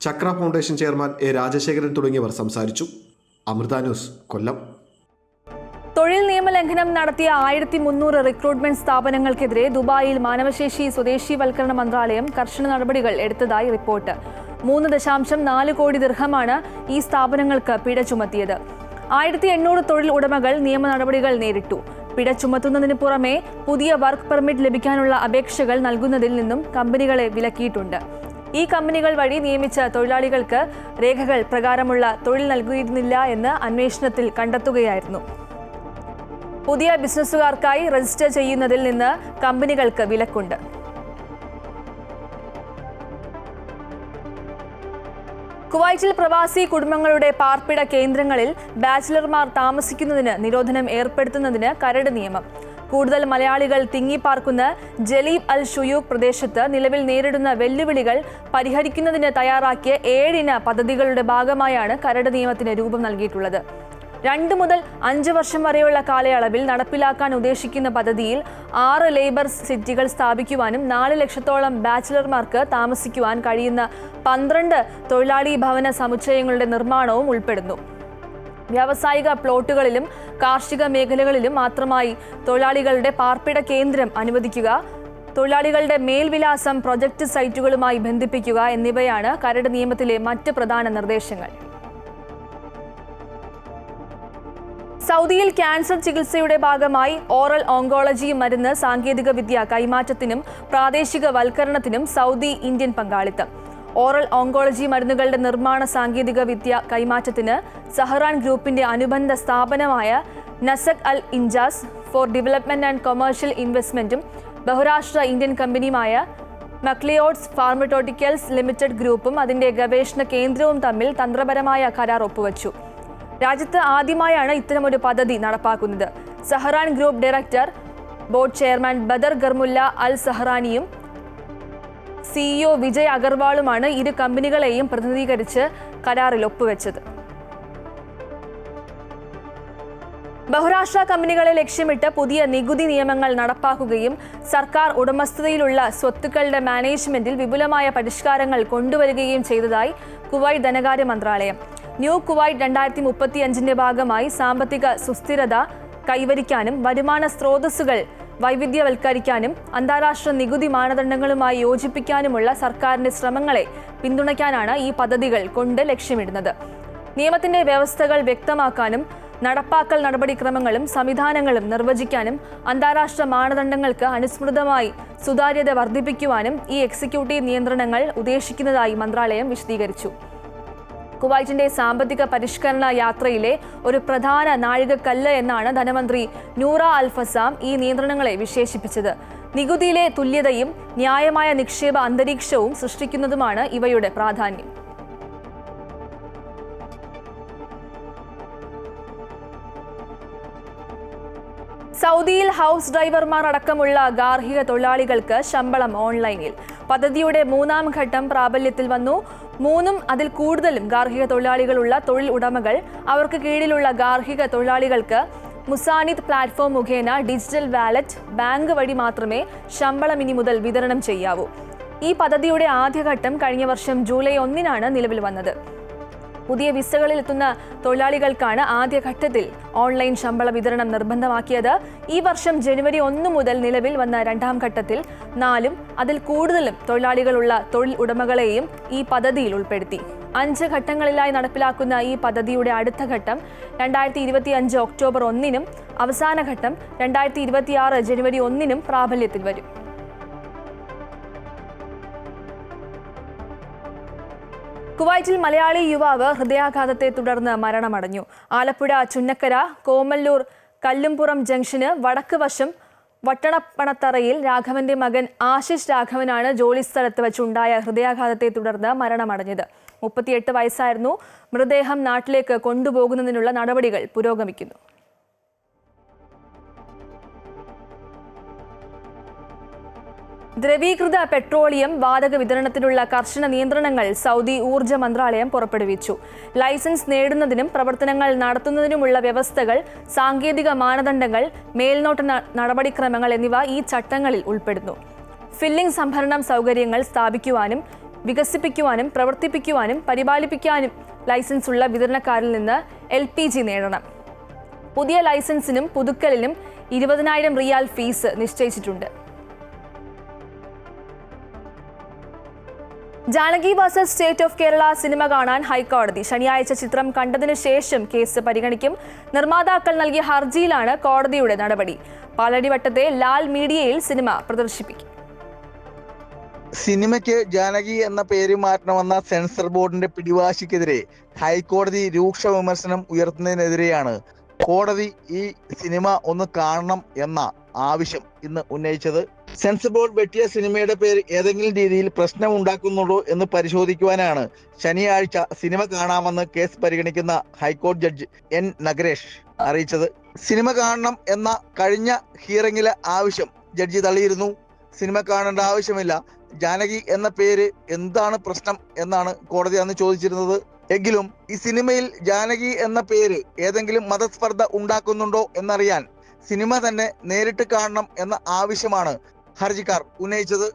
Chakra foundation chairman A Rajasekharan തുടങ്ങിയവർ സംസാരിച്ചു. അമൃത ന്യൂസ്, കൊല്ലം. തൊഴിൽ നിയമലംഘനം നടത്തിയ 1300 റിക്രൂട്ട്മെന്റ് സ്ഥാപനങ്ങൾക്കെതിരെ ദുബായിൽ മാനവശേഷി സ്വദേശീവൽക്കരണ മന്ത്രാലയം കർശന നടപടികൾ എടുത്തതായി റിപ്പോർട്ട്. 3.4 കോടി ദിർഹമാണ് ഈ സ്ഥാപനങ്ങൾക്ക് പിഴ ചുമത്തിയത്. 1800 തൊഴിൽ ഉടമകൾ നിയമ നടപടികൾ നേരിട്ടു. പിഴ ചുമത്തുന്നതിന് പുറമെ പുതിയ വർക്ക് പെർമിറ്റ് ലഭിക്കാനുള്ള അപേക്ഷകൾ നൽകുന്നതിൽ നിന്നും കമ്പനികളെ വിലക്കിയിട്ടുണ്ട്. ഈ കമ്പനികൾ വഴി നിയമിച്ച തൊഴിലാളികൾക്ക് രേഖകൾ പ്രകാരമുള്ള തൊഴിൽ നൽകിയിരുന്നില്ല എന്ന് അന്വേഷണത്തിൽ കണ്ടെത്തുകയായിരുന്നു. പുതിയ ബിസിനസ്സുകാർക്കായി രജിസ്റ്റർ ചെയ്യുന്നതിൽ നിന്ന് കമ്പനികൾക്ക് വിലക്കുണ്ട്. കുവൈറ്റിൽ പ്രവാസി കുടുംബങ്ങളുടെ പാർപ്പിട കേന്ദ്രങ്ങളിൽ ബാച്ചിലർമാർ താമസിക്കുന്നതിന് നിരോധനം ഏർപ്പെടുത്തുന്നതിന് കരട് നിയമം. കൂടുതൽ മലയാളികൾ തിങ്ങിപ്പാർക്കുന്ന ജലീബ് അൽ ഷുയൂഖ് പ്രദേശത്ത് നിലവിൽ നേരിടുന്ന വെല്ലുവിളികൾ പരിഹരിക്കുന്നതിന് തയ്യാറാക്കിയ 7 ഇന പദ്ധതികളുടെ ഭാഗമായാണ് കരട് നിയമത്തിന് രൂപം നൽകിയിട്ടുള്ളത്. 2 മുതൽ 5 വർഷം വരെയുള്ള കാലയളവിൽ നടപ്പിലാക്കാൻ ഉദ്ദേശിക്കുന്ന പദ്ധതിയിൽ 6 ലേബർ സിറ്റികൾ സ്ഥാപിക്കുവാനും 4 ലക്ഷത്തോളം ബാച്ചിലർമാർക്ക് താമസിക്കുവാൻ കഴിയുന്ന 12 തൊഴിലാളി ഭവന സമുച്ചയങ്ങളുടെ നിർമ്മാണവും ഉൾപ്പെടുന്നു. വ്യാവസായിക പ്ലോട്ടുകളിലും കാർഷിക മേഖലകളിലും മാത്രമായി തൊഴിലാളികളുടെ പാർപ്പിട കേന്ദ്രം അനുവദിക്കുക, തൊഴിലാളികളുടെ മേൽവിലാസം പ്രൊജക്ട് സൈറ്റുകളുമായി ബന്ധിപ്പിക്കുക എന്നിവയാണ് കരട് നിയമത്തിലെ മറ്റ് പ്രധാന നിർദ്ദേശങ്ങൾ. സൗദിയിൽ ക്യാൻസർ ചികിത്സയുടെ ഭാഗമായി ഓറൽ ഓങ്കോളജി മരുന്ന് സാങ്കേതിക വിദ്യ കൈമാറ്റത്തിനും പ്രാദേശികവൽക്കരണത്തിനും സൗദി ഇന്ത്യൻ പങ്കാളിത്തം. ഓറൽ ഓങ്കോളജി മരുന്നുകളുടെ നിർമ്മാണ സാങ്കേതിക വിദ്യ കൈമാറ്റത്തിന് സഹറാൻ ഗ്രൂപ്പിന്റെ അനുബന്ധ സ്ഥാപനമായ നസക് അൽ Injaz for development and commercial ഇൻവെസ്റ്റ്മെന്റും ബഹുരാഷ്ട്ര ഇന്ത്യൻ കമ്പനിയുമായ മക്ലിയോഡ്സ് ഫാർമസ്യൂട്ടിക്കൽസ് ലിമിറ്റഡ് ഗ്രൂപ്പും അതിന്റെ ഗവേഷണ കേന്ദ്രവും തമ്മിൽ തന്ത്രപരമായ കരാർ ഒപ്പുവച്ചു. രാജ്യത്ത് ആദ്യമായാണ് ഇത്തരമൊരു പദ്ധതി നടപ്പാക്കുന്നത്. Zahran group director board chairman Badr Garmulla al സഹറാനിയും സിഇഒ വിജയ് അഗർവാളുമാണ് ഇരു കമ്പനികളെയും പ്രതിനിധീകരിച്ച് കരാറിൽ ഒപ്പുവെച്ചത്. ബഹുരാഷ്ട്ര കമ്പനികളെ ലക്ഷ്യമിട്ട് പുതിയ നികുതി നിയമങ്ങൾ നടപ്പാക്കുകയും സർക്കാർ ഉടമസ്ഥതയിലുള്ള സ്വത്തുക്കളുടെ മാനേജ്മെന്റിൽ വിപുലമായ പരിഷ്കാരങ്ങൾ കൊണ്ടുവരികയും ചെയ്തതായി കുവൈറ്റ് ധനകാര്യ മന്ത്രാലയം. ന്യൂ കുവൈറ്റ് 2035 ഭാഗമായി സാമ്പത്തിക സുസ്ഥിരത കൈവരിക്കാനും വരുമാന സ്രോതസ്സുകൾ വൈവിധ്യവൽക്കരിക്കാനും അന്താരാഷ്ട്ര നികുതി മാനദണ്ഡങ്ങളുമായി യോജിപ്പിക്കാനുമുള്ള സർക്കാരിന്റെ ശ്രമങ്ങളെ പിന്തുണയ്ക്കാനാണ് ഈ പദ്ധതികൾ കൊണ്ട് ലക്ഷ്യമിടുന്നത്. നിയമത്തിന്റെ വ്യവസ്ഥകൾ വ്യക്തമാക്കാനും നടപ്പാക്കൽ നടപടിക്രമങ്ങളും സംവിധാനങ്ങളും നിർവചിക്കാനും അന്താരാഷ്ട്ര മാനദണ്ഡങ്ങൾക്ക് അനുസൃതമായി സുതാര്യത വർദ്ധിപ്പിക്കുവാനും ഈ എക്സിക്യൂട്ടീവ് നിയന്ത്രണങ്ങൾ ഉദ്ദേശിക്കുന്നതായി മന്ത്രാലയം വിശദീകരിച്ചു. കുവൈറ്റിന്റെ സാമ്പത്തിക പരിഷ്കരണ യാത്രയിലെ ഒരു പ്രധാന നാഴികക്കല്ല് എന്നാണ് ധനമന്ത്രി നൂറ അൽ ഫസാം ഈ നിയന്ത്രണങ്ങളെ വിശേഷിപ്പിച്ചത്. നികുതിയിലെ തുല്യതയും ന്യായമായ നിക്ഷേപ അന്തരീക്ഷവും സൃഷ്ടിക്കുന്നതുമാണ് ഇവയുടെ പ്രാധാന്യം. സൗദിയിൽ ഹൗസ് ഡ്രൈവർമാർ അടക്കമുള്ള ഗാർഹിക തൊഴിലാളികൾക്ക് ശമ്പളം ഓൺലൈനിൽ. പദ്ധതിയുടെ 3ാം ഘട്ടം പ്രാബല്യത്തിൽ വന്നു. 3ഉം അതിൽ കൂടുതലും ഗാർഹിക തൊഴിലാളികളുള്ള തൊഴിൽ ഉടമകൾ അവർക്ക് കീഴിലുള്ള ഗാർഹിക തൊഴിലാളികൾക്ക് മുസാനിദ് പ്ലാറ്റ്ഫോം മുഖേന ഡിജിറ്റൽ വാലറ്റ് ബാങ്ക് വഴി മാത്രമേ ശമ്പളം ഇനി മുതൽ വിതരണം ചെയ്യാവൂ. ഈ പദ്ധതിയുടെ ആദ്യഘട്ടം കഴിഞ്ഞ വർഷം ജൂലൈ 1-നാണ് നിലവിൽ വന്നത്. പുതിയ വിസകളിൽ എത്തുന്ന തൊഴിലാളികൾക്കാണ് ആദ്യഘട്ടത്തിൽ ഓൺലൈൻ ശമ്പള വിതരണം നിർബന്ധമാക്കിയത്. ഈ വർഷം ജനുവരി 1 മുതൽ നിലവിൽ വന്ന 2ാം ഘട്ടത്തിൽ 4ഉം അതിൽ കൂടുതലും തൊഴിലാളികളുള്ള തൊഴിൽ ഉടമകളെയും ഈ പദ്ധതിയിൽ ഉൾപ്പെടുത്തി. 5 ഘട്ടങ്ങളിലായി നടപ്പിലാക്കുന്ന ഈ പദ്ധതിയുടെ അടുത്ത ഘട്ടം 2025 ഒക്ടോബർ 1-നും അവസാന ഘട്ടം 2026 ജനുവരി 1-നും പ്രാബല്യത്തിൽ വരും. കുവൈറ്റിൽ മലയാളി യുവാവ് ഹൃദയാഘാതത്തെ തുടർന്ന് മരണമടഞ്ഞു. ആലപ്പുഴ ചുന്നക്കര കോമല്ലൂർ കല്ലുംപുറം ജംഗ്ഷന് വടക്ക് വശം വട്ടണപ്പണത്തറയിൽ രാഘവന്റെ മകൻ ആശിഷ് രാഘവനാണ് ജോലിസ്ഥലത്ത് വെച്ചുണ്ടായ ഹൃദയാഘാതത്തെ തുടർന്ന് മരണമടഞ്ഞത്. 38 വയസ്സായിരുന്നു. മൃതദേഹം നാട്ടിലേക്ക് കൊണ്ടുപോകുന്നതിനുള്ള നടപടികൾ പുരോഗമിക്കുന്നു. ദ്രവീകൃത പെട്രോളിയം വാതക വിതരണത്തിനുള്ള കർശന നിയന്ത്രണങ്ങൾ സൗദി ഊർജ്ജ മന്ത്രാലയം പുറപ്പെടുവിച്ചു. ലൈസൻസ് നേടുന്നതിനും പ്രവർത്തനങ്ങൾ നടത്തുന്നതിനുമുള്ള വ്യവസ്ഥകൾ, സാങ്കേതിക മാനദണ്ഡങ്ങൾ, മേൽനോട്ട നടപടിക്രമങ്ങൾ എന്നിവ ഈ ചട്ടങ്ങളിൽ ഉൾപ്പെടുന്നു. ഫില്ലിംഗ് സംഭരണം സൗകര്യങ്ങൾ സ്ഥാപിക്കുവാനും വികസിപ്പിക്കുവാനും പ്രവർത്തിപ്പിക്കുവാനും പരിപാലിപ്പിക്കാനും ലൈസൻസുള്ള വിതരണക്കാരിൽ നിന്ന് LPG നേടണം. പുതിയ ലൈസൻസിനും പുതുക്കലിനും 20,000 റിയാൽ ഫീസ് നിശ്ചയിച്ചിട്ടുണ്ട്. Janaki versus state of Kerala cinema കാണാൻ ഹൈക്കോടതി. ശനിയാഴ്ച ചിത്രം കണ്ടതിനു ശേഷം കേസ് പരിഗണിക്കും. നിർമ്മാതാക്കൾ നൽകിയ ഹർജിയിലാണ് കോടതിയുടെ നടപടി. പാലടിവട്ടത്തെ ലാൽ മീഡിയയിൽ സിനിമ പ്രദർശിപ്പിക്കും. സിനിമയ്ക്ക് ജാനകി എന്ന പേര് മാറ്റണമെന്ന സെൻസർ ബോർഡിന്റെ പിടിവാശിക്കെതിരെ ഹൈക്കോടതി രൂക്ഷ വിമർശനം ഉയർത്തുന്നതിനെതിരെയാണ് കോടതി ഈ സിനിമ ഒന്ന് കാണണം എന്ന ആവശ്യം ഇന്ന് ഉന്നയിച്ചത്. സെൻസർ ബോർഡ് വെട്ടിയ സിനിമയുടെ പേര് ഏതെങ്കിലും രീതിയിൽ പ്രശ്നം ഉണ്ടാക്കുന്നുണ്ടോ എന്ന് പരിശോധിക്കുവാനാണ് ശനിയാഴ്ച സിനിമ കാണാമെന്ന് കേസ് പരിഗണിക്കുന്ന ഹൈക്കോടതി ജഡ്ജി N നഗരേഷ് അറിയിച്ചത്. സിനിമ കാണണം എന്ന കഴിഞ്ഞ ഹിയറിംഗിലെ ആവശ്യം ജഡ്ജി തള്ളിയിരുന്നു. സിനിമ കാണേണ്ട ആവശ്യമില്ല, ജാനകി എന്ന പേര് എന്താണ് പ്രശ്നം എന്നാണ് കോടതി അന്ന് ചോദിച്ചിരുന്നത്. എങ്കിലും ഈ സിനിമയിൽ ജാനകി എന്ന പേര് ഏതെങ്കിലും മതസ്പർദ്ധ ഉണ്ടാക്കുന്നുണ്ടോ എന്നറിയാൻ സിനിമ തന്നെ നേരിട്ട് കാണണം എന്ന ആവശ്യമാണ് ഹർജിക്കാർ ഉന്നയിച്ചത്.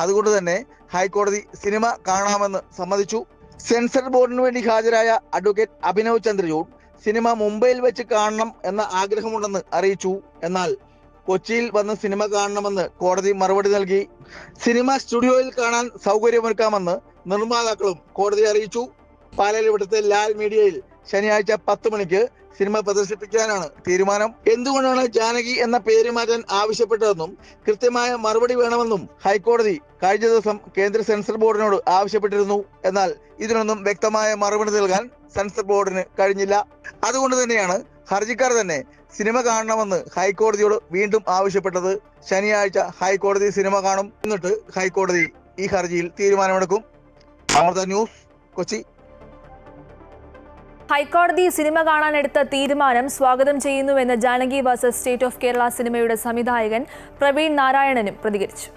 അതുകൊണ്ട് തന്നെ ഹൈക്കോടതി സിനിമ കാണാമെന്ന് സമ്മതിച്ചു. സെൻസർ ബോർഡിന് വേണ്ടി ഹാജരായ അഡ്വക്കേറ്റ് അഭിനവ് ചന്ദ്രചൂഡ് സിനിമ മുംബൈയിൽ വെച്ച് കാണണം എന്ന ആഗ്രഹമുണ്ടെന്ന് അറിയിച്ചു. എന്നാൽ കൊച്ചിയിൽ വന്ന് സിനിമ കാണണമെന്ന് കോടതി മറുപടി നൽകി. സിനിമ സ്റ്റുഡിയോയിൽ കാണാൻ സൗകര്യമൊരുക്കാമെന്ന് നിർമ്മാതാക്കളും കോടതി അറിയിച്ചു. പാലാരിവട്ടത്തെ ലാൽ മീഡിയയിൽ ശനിയാഴ്ച 10 മണിക്ക് സിനിമ പ്രദർശിപ്പിക്കാനാണ് തീരുമാനം. എന്തുകൊണ്ടാണ് ജാനകി എന്ന പേര് മാറ്റാൻ ആവശ്യപ്പെട്ടതെന്നും കൃത്യമായ മറുപടി വേണമെന്നും ഹൈക്കോടതി കഴിഞ്ഞ ദിവസം കേന്ദ്ര സെൻസർ ബോർഡിനോട് ആവശ്യപ്പെട്ടിരുന്നു. എന്നാൽ ഇതിനൊന്നും വ്യക്തമായ മറുപടി നൽകാൻ സെൻസർ ബോർഡിന് കഴിഞ്ഞില്ല. അതുകൊണ്ട് തന്നെയാണ് ഹർജിക്കാർ തന്നെ സിനിമ കാണണമെന്ന് ഹൈക്കോടതിയോട് വീണ്ടും ആവശ്യപ്പെട്ടത്. ശനിയാഴ്ച ഹൈക്കോടതി സിനിമ കാണും. എന്നിട്ട് ഹൈക്കോടതി ഈ ഹർജിയിൽ തീരുമാനമെടുക്കും. അമൃത ന്യൂസ്, കൊച്ചി. ഹൈക്കോടതി സിനിമ കാണാനെടുത്ത തീരുമാനം സ്വാഗതം ചെയ്യുന്നുവെന്ന് Janaki versus state of Kerala സിനിമയുടെ സംവിധായകൻ പ്രവീൺ നാരായണനും പ്രതികരിച്ചു.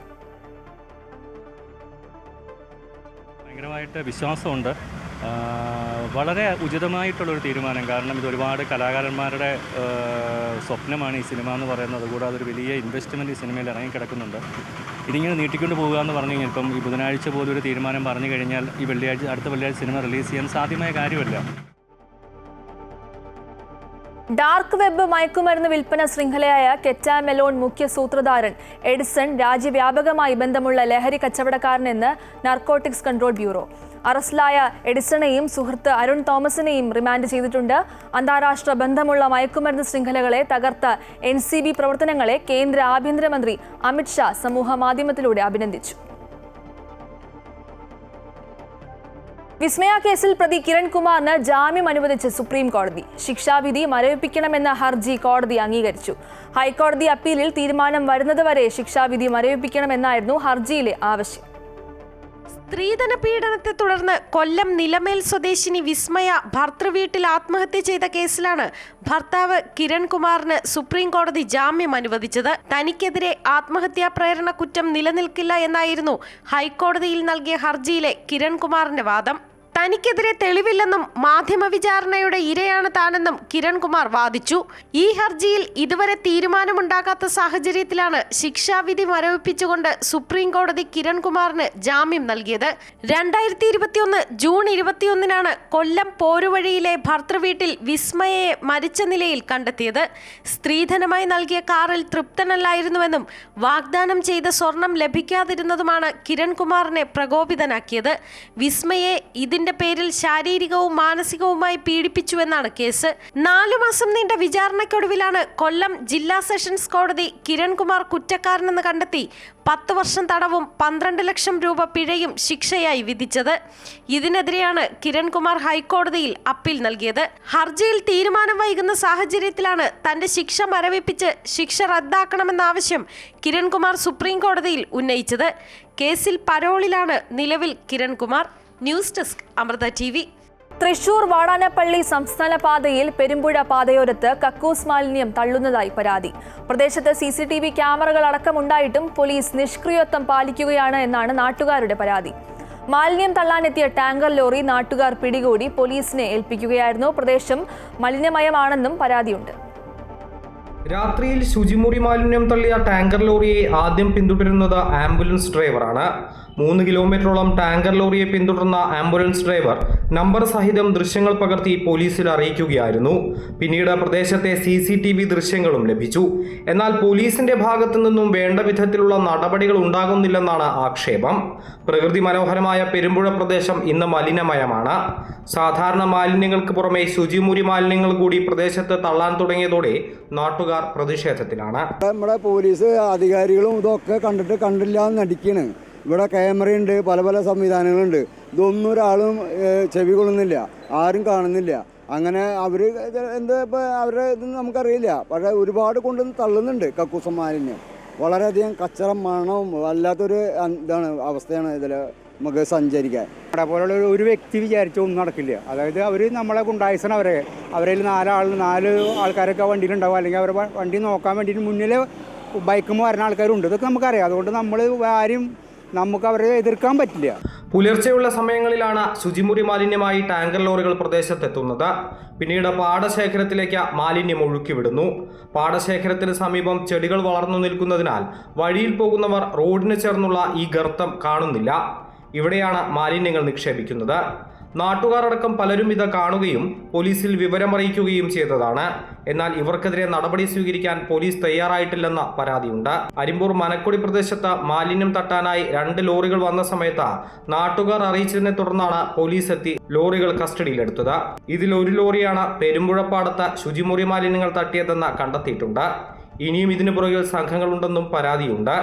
ഭയങ്കരമായിട്ട് വിശ്വാസമുണ്ട്. വളരെ ഉചിതമായിട്ടുള്ളൊരു തീരുമാനം. കാരണം ഇത് ഒരുപാട് കലാകാരന്മാരുടെ സ്വപ്നമാണ് ഈ സിനിമ എന്ന് പറയുന്നത്. കൂടാതെ ഒരു വലിയ ഇൻവെസ്റ്റ്മെൻറ്റ് ഈ സിനിമയിൽ ഇറങ്ങിക്കിടക്കുന്നുണ്ട്. ഇതിങ്ങനെ നീട്ടിക്കൊണ്ട് പോകുക എന്ന് പറഞ്ഞു കഴിഞ്ഞാൽ ഇപ്പം ഈ ബുധനാഴ്ച പോലും ഒരു തീരുമാനം പറഞ്ഞു കഴിഞ്ഞാൽ ഈ അടുത്ത വെള്ളിയാഴ്ച സിനിമ റിലീസ് ചെയ്യാൻ സാധ്യമായ കാര്യമല്ല. ഡാർക്ക് വെബ് മയക്കുമരുന്ന് വിൽപ്പന ശൃംഖലയായ കെറ്റാമെലോൺ മുഖ്യ സൂത്രധാരൻ എഡിസൺ രാജ്യവ്യാപകമായി ബന്ധമുള്ള ലഹരി കച്ചവടക്കാരനെന്ന് നാർക്കോട്ടിക്സ് കൺട്രോൾ ബ്യൂറോ. അറസ്റ്റിലായ എഡിസണെയും സുഹൃത്ത് അരുൺ തോമസിനെയും റിമാൻഡ് ചെയ്തിട്ടുണ്ട്. അന്താരാഷ്ട്ര ബന്ധമുള്ള മയക്കുമരുന്ന് ശൃംഖലകളെ തകർത്ത NCB പ്രവർത്തനങ്ങളെ കേന്ദ്ര ആഭ്യന്തരമന്ത്രി അമിത്ഷാ സമൂഹ മാധ്യമത്തിലൂടെ അഭിനന്ദിച്ചു. വിസ്മയ കേസിൽ പ്രതി കിരൺ കുമാറിന് ജാമ്യം അനുവദിച്ച് സുപ്രീം കോടതി. ശിക്ഷാവിധി മരവിപ്പിക്കണമെന്ന ഹർജി കോടതി അംഗീകരിച്ചു. ഹൈക്കോടതി അപ്പീലിൽ തീരുമാനം വരുന്നതുവരെ ശിക്ഷാവിധി മരവിപ്പിക്കണമെന്നായിരുന്നു ഹർജിയിലെ ആവശ്യം. സ്ത്രീധന പീഡനത്തെ തുടർന്ന് കൊല്ലം നിലമേൽ സ്വദേശിനി വിസ്മയ ഭർത്തൃവീട്ടിൽ ആത്മഹത്യ ചെയ്ത കേസിലാണ് ഭർത്താവ് കിരൺ കുമാറിന് സുപ്രീം കോടതി ജാമ്യം അനുവദിച്ചത്. തനിക്കെതിരെ ആത്മഹത്യാ പ്രേരണ കുറ്റം നിലനിൽക്കില്ല എന്നായിരുന്നു ഹൈക്കോടതിയിൽ നൽകിയ ഹർജിയിലെ കിരൺ കുമാറിന്റെ വാദം. തനിക്കെതിരെ തെളിവില്ലെന്നും മാധ്യമ വിചാരണയുടെ ഇരയാണ് താനെന്നും കിരൺകുമാർ വാദിച്ചു. ഈ ഹർജിയിൽ ഇതുവരെ തീരുമാനമുണ്ടാകാത്ത സാഹചര്യത്തിലാണ് ശിക്ഷാവിധി മരവിപ്പിച്ചുകൊണ്ട് സുപ്രീം കോടതി കിരൺകുമാറിന് ജാമ്യം നൽകിയത്. 2021 ജൂൺ 21 കൊല്ലം പോരുവഴിയിലെ ഭർത്തൃവീട്ടിൽ വിസ്മയയെ മരിച്ച നിലയിൽ കണ്ടെത്തിയത്. സ്ത്രീധനമായി നൽകിയ കാറിൽ തൃപ്തനല്ലായിരുന്നുവെന്നും വാഗ്ദാനം ചെയ്ത സ്വർണം ലഭിക്കാതിരുന്നതുമാണ് കിരൺകുമാറിനെ പ്രകോപിതനാക്കിയത്. വിസ്മയെ ഇതിന്റെ പേരിൽ ശാരീരികവും മാനസികവുമായി പീഡിപ്പിച്ചുവെന്നാണ് കേസ്. 4 മാസം നീണ്ട വിചാരണയ്ക്കൊടുവിലാണ് കൊല്ലം ജില്ലാ സെഷൻസ് കോടതി കിരൺകുമാർ കുറ്റക്കാരനെന്ന് കണ്ടെത്തി 10 വർഷം തടവും 12 ലക്ഷം രൂപ പിഴയും ശിക്ഷയായി വിധിച്ചത്. ഇതിനെതിരെയാണ് കിരൺകുമാർ ഹൈക്കോടതിയിൽ അപ്പീൽ നൽകിയത്. ഹർജിയിൽ തീരുമാനം വൈകുന്ന സാഹചര്യത്തിലാണ് തന്റെ ശിക്ഷ മരവിപ്പിച്ച് ശിക്ഷ റദ്ദാക്കണമെന്ന ആവശ്യം കിരൺകുമാർ സുപ്രീം കോടതിയിൽ ഉന്നയിച്ചത്. കേസിൽ പരോളിലാണ് നിലവിൽ Kirankumar. News desk Amrita TV. Thrissur Vadanappally സംസ്ഥാന പാതയിൽ പെരുമ്പുഴ പാതയോരത്ത് കക്കൂസ് മാലിന്യം തള്ളുന്നതായി പരാതി. പ്രദേശത്ത് CCTV ക്യാമറകൾ അടക്കമുണ്ടായിട്ടും പോലീസ് നിഷ്ക്രിയത്വം പാലിക്കുകയാണ് എന്നാണ് നാട്ടുകാരുടെ പരാതി. മാലിന്യം തള്ളാനെത്തിയ ടാങ്കർ ലോറി നാട്ടുകാർ പിടികൂടി പോലീസിനെ ഏൽപ്പിക്കുകയായിരുന്നു. പ്രദേശം മലിനമയമാണെന്നും പരാതിയുണ്ട്. രാത്രിയിൽ ശുചിമുറി മാലിന്യം തള്ളിയ ടാങ്കർ ലോറിയെ ആദ്യം പിന്തുടരുന്നത് ആംബുലൻസ് ഡ്രൈവറാണ്. 3 കിലോമീറ്ററോളം ടാങ്കർ ലോറിയെ പിന്തുടർന്ന ആംബുലൻസ് ഡ്രൈവർ നമ്പർ സഹിതം ദൃശ്യങ്ങൾ പകർത്തി പോലീസിൽ അറിയിക്കുകയായിരുന്നു. പിന്നീട് പ്രദേശത്തെ CCTV ദൃശ്യങ്ങളും ലഭിച്ചു. എന്നാൽ പോലീസിന്റെ ഭാഗത്തു നിന്നും വേണ്ട വിധത്തിലുള്ള നടപടികൾ ഉണ്ടാകുന്നില്ലെന്നാണ് ആക്ഷേപം. പ്രകൃതി മനോഹരമായ പെരുമ്പുഴ പ്രദേശം ഇന്ന് മലിനമയമാണ്. സാധാരണ മാലിന്യങ്ങൾക്ക് പുറമെ ശുചിമുറി മാലിന്യങ്ങൾ കൂടി പ്രദേശത്ത് തള്ളാൻ തുടങ്ങിയതോടെ നാട്ടുകാർ പ്രതിഷേധത്തിലാണ്. നമ്മുടെ പോലീസ് അധികാരികളും ഇതൊക്കെ കണ്ടില്ല എന്ന് നടിക്കുകയാണ്. ഇവിടെ ക്യാമറയുണ്ട്, പല സംവിധാനങ്ങളുണ്ട്. ഇതൊന്നും ഒരാളും ചെവി കൊള്ളുന്നില്ല, ആരും കാണുന്നില്ല. അങ്ങനെ അവർ എന്താ ഇപ്പോൾ അവരുടെ ഇതൊന്നും നമുക്കറിയില്ല. പക്ഷേ ഒരുപാട് കൊണ്ടുവന്ന് തള്ളുന്നുണ്ട് കക്കൂസ് മാലിന്യം. വളരെയധികം കച്ചറ മണവും വല്ലാത്തൊരു ഇതാണ് അവസ്ഥയാണ് ഇതിൽ നമുക്ക് സഞ്ചരിക്കാൻ. അവിടെ പോലുള്ള ഒരു വ്യക്തി വിചാരിച്ചൊന്നും നടക്കില്ല. അതായത് അവർ നമ്മളെ ഗുണ്ടായിസണം അവരിൽ 4 ആൾക്കാരൊക്കെ വണ്ടിയിലുണ്ടാവും. അല്ലെങ്കിൽ അവരെ വണ്ടി നോക്കാൻ വേണ്ടിയിട്ട് മുന്നിൽ ബൈക്കുമ്പോൾ വരുന്ന ആൾക്കാരുണ്ട്. ഇതൊക്കെ നമുക്കറിയാം. അതുകൊണ്ട് നമ്മൾ ആരും നമുക്ക് അവരെ എതിർക്കാൻ പറ്റില്ല. പുലർച്ചെയുള്ള സമയങ്ങളിലാണ് ശുചിമുറി മാലിന്യമായി ടാങ്കർ ലോറികൾ പ്രദേശത്തെത്തുന്നത്. പിന്നീട് പാടശേഖരത്തിലേക്ക് മാലിന്യം ഒഴുക്കിവിടുന്നു. പാടശേഖരത്തിന് സമീപം ചെടികൾ വളർന്നു നിൽക്കുന്നതിനാൽ വഴിയിൽ പോകുന്നവർ റോഡിന് ചേർന്നുള്ള ഈ ഗർത്തം കാണുന്നില്ല. ഇവിടെയാണ് മാലിന്യങ്ങൾ നിക്ഷേപിക്കുന്നത്. നാട്ടുകാരടക്കം പലരും ഇത് കാണുകയും പോലീസിൽ വിവരമറിയിക്കുകയും ചെയ്തതാണ്. എന്നാൽ ഇവർക്കെതിരെ നടപടി സ്വീകരിക്കാൻ പോലീസ് തയ്യാറായിട്ടില്ലെന്ന പരാതിയുണ്ട്. അരിമ്പൂർ മനക്കൊടി പ്രദേശത്ത് മാലിന്യം തട്ടാനായി 2 ലോറികൾ വന്ന സമയത്ത് നാട്ടുകാർ അറിയിച്ചതിനെ തുടർന്നാണ് പോലീസ് എത്തി ലോറികൾ കസ്റ്റഡിയിലെടുത്തത്. ഇതിൽ ഒരു ലോറിയാണ് പെരുമ്പുഴപ്പാടത്ത് ശുചിമുറി മാലിന്യങ്ങൾ തട്ടിയതെന്ന് കണ്ടെത്തിയിട്ടുണ്ട്. ഇനിയും ഇതിനു പുറകിൽ സംഘങ്ങളുണ്ടെന്നും പരാതിയുണ്ട്.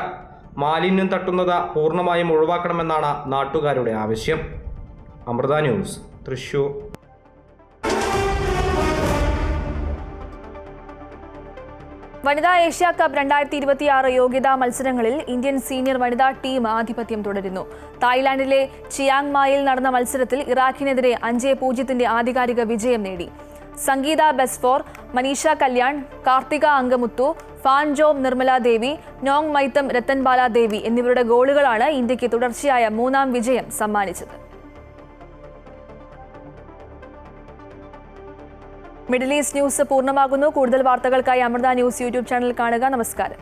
മാലിന്യം തട്ടുന്നത് പൂർണ്ണമായും ഒഴിവാക്കണമെന്നാണ് നാട്ടുകാരുടെ ആവശ്യം. അമൃത ന്യൂസ്, തൃശൂർ. വനിതാ ഏഷ്യ കപ്പ് 2026 യോഗ്യതാ മത്സരങ്ങളിൽ ഇന്ത്യൻ സീനിയർ വനിതാ ടീം ആധിപത്യം തുടരുന്നു. തായ്ലാന്റിലെ ചിയാങ് മായിൽ നടന്ന മത്സരത്തിൽ ഇറാഖിനെതിരെ 5-0 ആധികാരിക വിജയം നേടി. സംഗീത ബെസ്ഫോർ, മനീഷ കല്യാൺ, കാർത്തിക അങ്കമുത്തു, ഫാൻ ജോബ് നിർമ്മല ദേവി, നോങ് മൈത്തം രത്തൻബാല ദേവി എന്നിവരുടെ ഗോളുകളാണ് ഇന്ത്യക്ക് തുടർച്ചയായ 3ാം വിജയം സമ്മാനിച്ചത്. മിഡിൽ ഈസ്റ്റ് ന്യൂസ് പൂർണ്ണമാകുന്നു. കൂടുതൽ വാർത്തകൾക്കായി അമൃത ന്യൂസ് യൂട്യൂബ് ചാനൽ കാണുക. നമസ്കാരം.